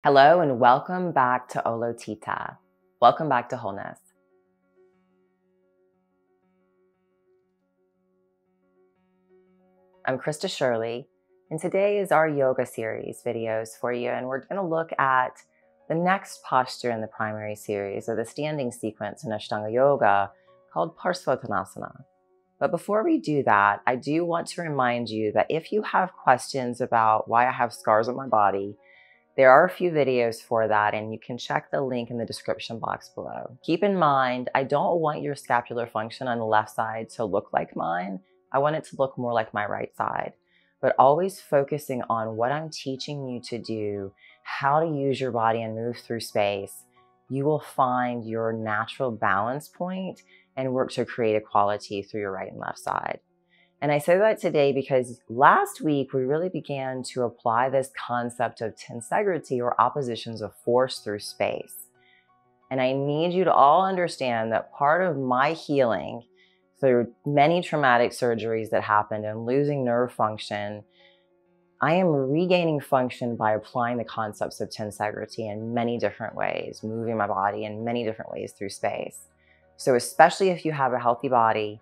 Hello and welcome back to Olotita. Welcome back to wholeness. I'm Krista Shirley, and today is our yoga series videos for you, and we're going to look at the next posture in the primary series, or the standing sequence in Ashtanga Yoga called Parsvottanasana. But before we do that, I do want to remind you that if you have questions about why I have scars on my body, there are a few videos for that, and you can check the link in the description box below. Keep in mind, I don't want your scapular function on the left side to look like mine. I want it to look more like my right side, but always focusing on what I'm teaching you to do, how to use your body and move through space. You will find your natural balance point and work to create equality through your right and left side. And I say that today because last week we really began to apply this concept of tensegrity, or oppositions of force through space. And I need you to all understand that part of my healing through many traumatic surgeries that happened and losing nerve function, I am regaining function by applying the concepts of tensegrity in many different ways, moving my body in many different ways through space. So especially if you have a healthy body,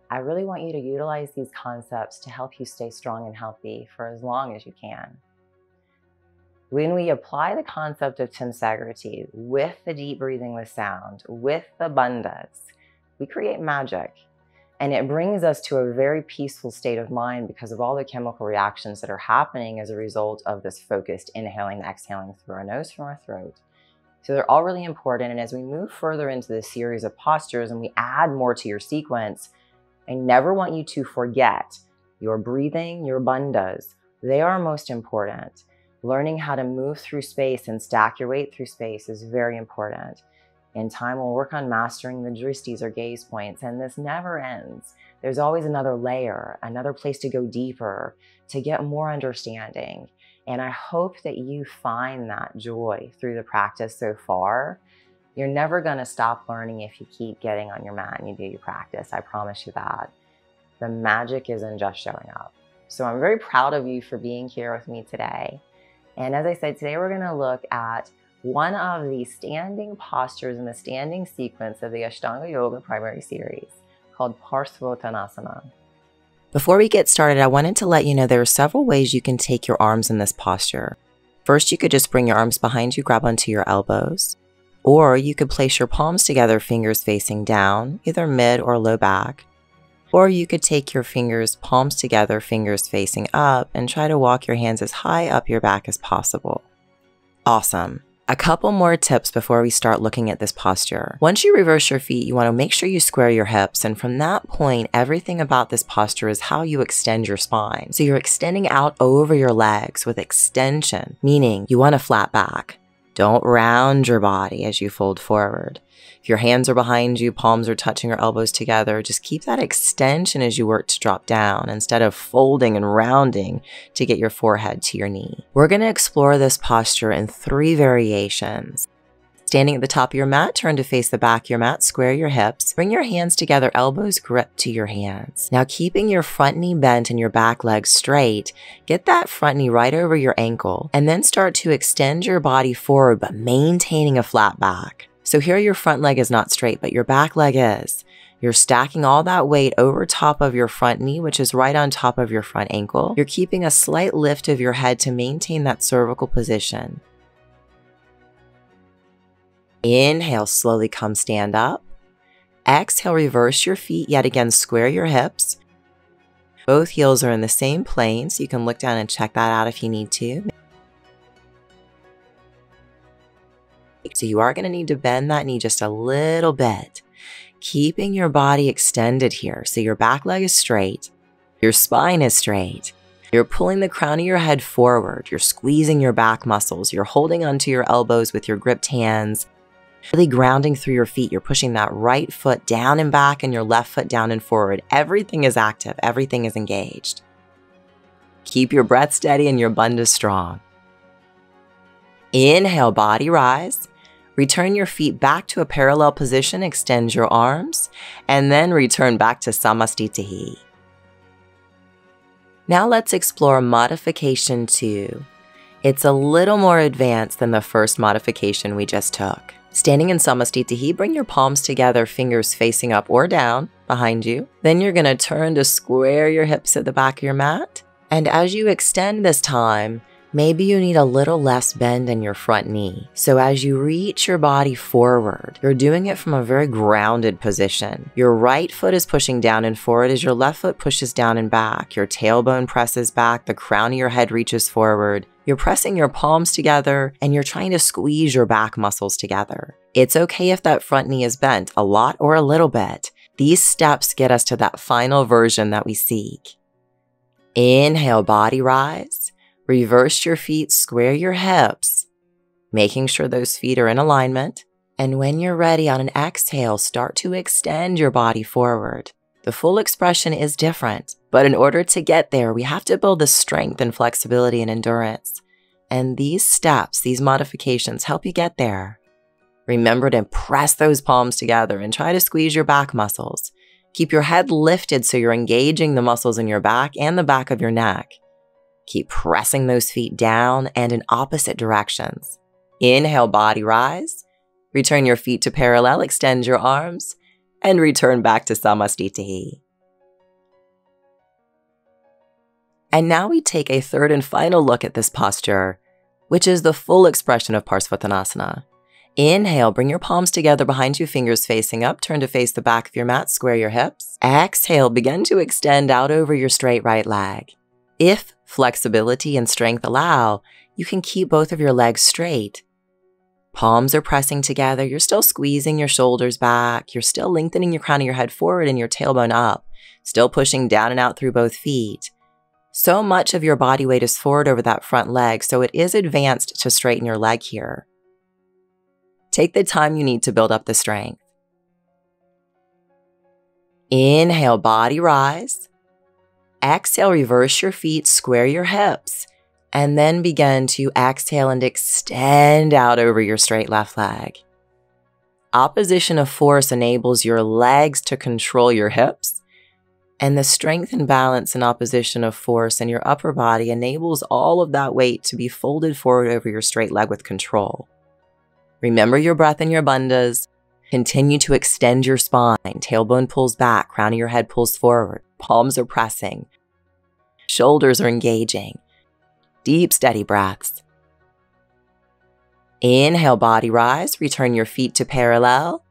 I really want you to utilize these concepts to help you stay strong and healthy for as long as you can. When we apply the concept of tensegrity with the deep breathing with sound, with the bandhas, we create magic. And it brings us to a very peaceful state of mind because of all the chemical reactions that are happening as a result of this focused inhaling and exhaling through our nose from our throat. So they're all really important. And as we move further into this series of postures and we add more to your sequence, I never want you to forget your breathing, your bandhas. They are most important. Learning how to move through space and stack your weight through space is very important. In time, we'll work on mastering the dristis, or gaze points, and this never ends. There's always another layer, another place to go deeper, to get more understanding. And I hope that you find that joy through the practice so far. You're never going to stop learning if you keep getting on your mat and you do your practice. I promise you that. The magic isn't just showing up. So I'm very proud of you for being here with me today. And as I said, today we're going to look at one of the standing postures in the standing sequence of the Ashtanga Yoga Primary Series called Pārśvottānāsana. Before we get started, I wanted to let you know there are several ways you can take your arms in this posture. First, you could just bring your arms behind you, grab onto your elbows. Or you could place your palms together, fingers facing down, either mid or low back. Or you could take your fingers, palms together, fingers facing up, and try to walk your hands as high up your back as possible. Awesome. A couple more tips before we start looking at this posture. Once you reverse your feet, you want to make sure you square your hips. And from that point, everything about this posture is how you extend your spine. So you're extending out over your legs with extension, meaning you want a flat back. Don't round your body as you fold forward. If your hands are behind you, palms are touching your elbows together, just keep that extension as you work to drop down instead of folding and rounding to get your forehead to your knee. We're going to explore this posture in 3 variations. Standing at the top of your mat, turn to face the back of your mat, square your hips, bring your hands together, elbows gripped to your hands. Now keeping your front knee bent and your back leg straight, get that front knee right over your ankle, and then start to extend your body forward but maintaining a flat back. So here your front leg is not straight, but your back leg is. You're stacking all that weight over top of your front knee, which is right on top of your front ankle. You're keeping a slight lift of your head to maintain that cervical position. Inhale, slowly come stand up. Exhale, reverse your feet. Yet again, square your hips. Both heels are in the same plane, so you can look down and check that out if you need to. So you are going to need to bend that knee just a little bit, keeping your body extended here. So your back leg is straight, your spine is straight. You're pulling the crown of your head forward. You're squeezing your back muscles. You're holding onto your elbows with your gripped hands, really grounding through your feet. You're pushing that right foot down and back and your left foot down and forward. Everything is active. Everything is engaged. Keep your breath steady and your bandhas strong. Inhale, body rise. Return your feet back to a parallel position, extend your arms, and then return back to Samastitihi. Now let's explore Modification Two. It's a little more advanced than the first modification we just took. Standing in Samastitihi, bring your palms together, fingers facing up or down behind you. Then you're going to turn to square your hips at the back of your mat. And as you extend this time, maybe you need a little less bend in your front knee. So as you reach your body forward, you're doing it from a very grounded position. Your right foot is pushing down and forward as your left foot pushes down and back. Your tailbone presses back, the crown of your head reaches forward. You're pressing your palms together and you're trying to squeeze your back muscles together. It's okay if that front knee is bent, a lot or a little bit. These steps get us to that final version that we seek. Inhale, body rise. Reverse your feet, square your hips, making sure those feet are in alignment. And when you're ready on an exhale, start to extend your body forward. The full expression is different, but in order to get there, we have to build the strength and flexibility and endurance. And these steps, these modifications help you get there. Remember to press those palms together and try to squeeze your back muscles. Keep your head lifted so you're engaging the muscles in your back and the back of your neck. Keep pressing those feet down and in opposite directions. Inhale, body rise. Return your feet to parallel, extend your arms, and return back to Samastitihi. And now we take a third and final look at this posture, which is the full expression of Pārśvottānāsana. Inhale, bring your palms together behind you, fingers facing up, turn to face the back of your mat, square your hips. Exhale, begin to extend out over your straight right leg. If flexibility and strength allow, you can keep both of your legs straight. Palms are pressing together. You're still squeezing your shoulders back. You're still lengthening your crown of your head forward and your tailbone up. Still pushing down and out through both feet. So much of your body weight is forward over that front leg, so it is advanced to straighten your leg here. Take the time you need to build up the strength. Inhale, body rise. Exhale, reverse your feet, square your hips, and then begin to exhale and extend out over your straight left leg. Opposition of force enables your legs to control your hips, and the strength and balance and opposition of force in your upper body enables all of that weight to be folded forward over your straight leg with control. Remember your breath and your bandhas. Continue to extend your spine. Tailbone pulls back, crown of your head pulls forward. Palms are pressing. Shoulders are engaging. Deep, steady breaths. Inhale, body rise. Return your feet to parallel.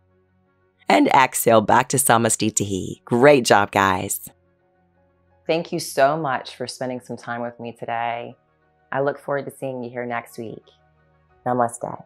And exhale back to Samastitihi. Great job, guys. Thank you so much for spending some time with me today. I look forward to seeing you here next week. Namaste.